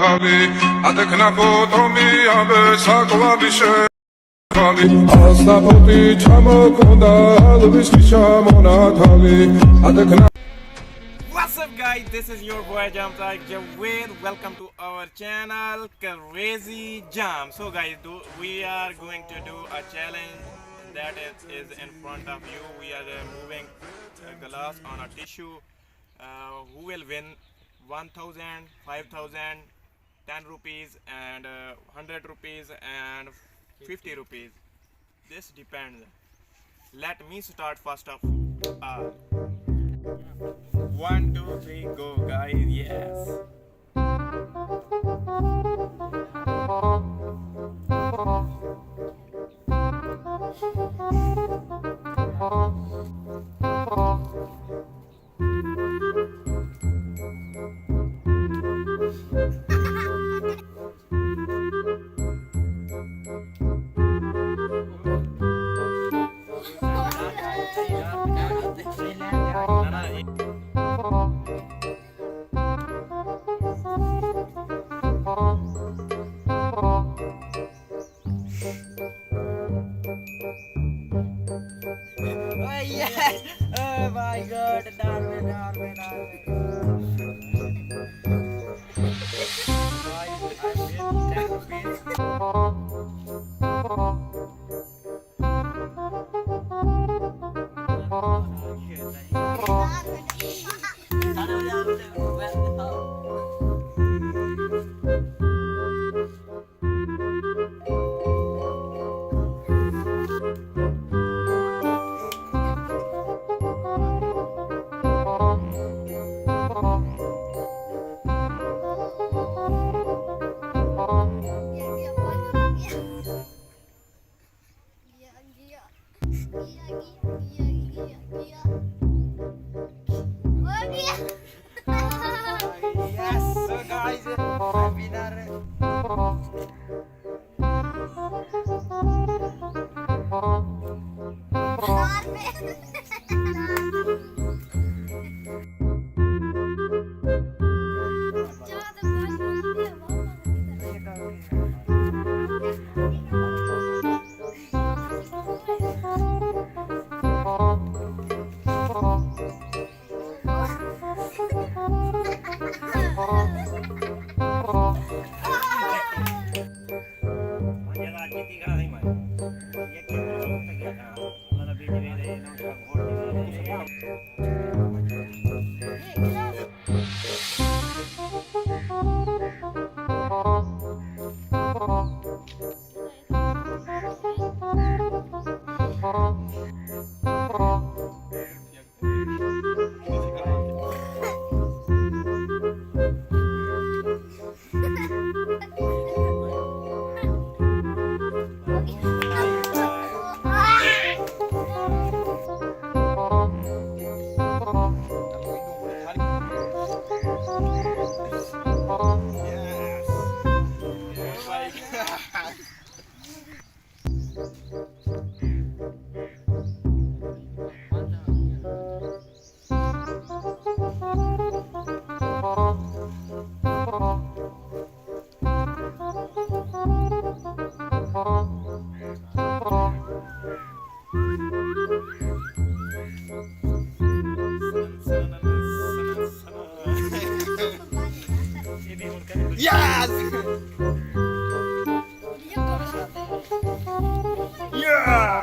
monatali, a tak na potom mi abe sakla više vali. Asta poti čamo konda, lubiš više monatali, a tak na... What's up guys, this is your boy JaaM Javed. Welcome to our channel Crazy JaaM. So guys, we are going to do a challenge that is in front of you. We are moving a glass on a tissue. Who will win 1000, 5000, 10 rupees and 100 rupees and 50 rupees. This depends. Let me start first of all. 1, 2, 3, go guys, yes. Oh yes! Oh my god, darling. Yes, so guys, the winner. Yes! Yeah!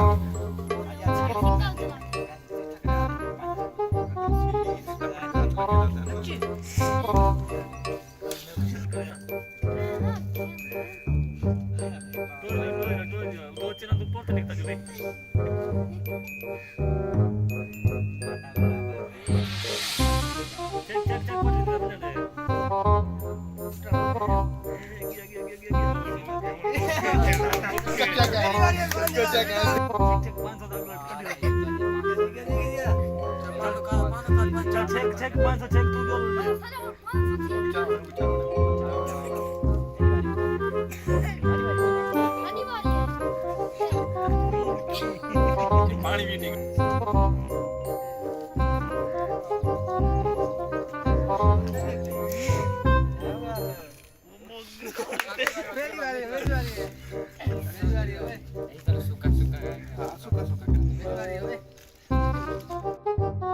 Cek 500 cek tu dulu. पानी भी नहीं Ready, ready, ready, ready. Ready, ready, oye. Ahí está lo suka-suka kan. Ah, suka, suka. Ready, ready, oye.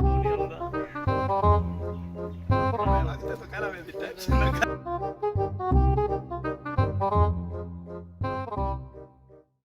Dunia udah. Nah, itu sekarang yang tidak.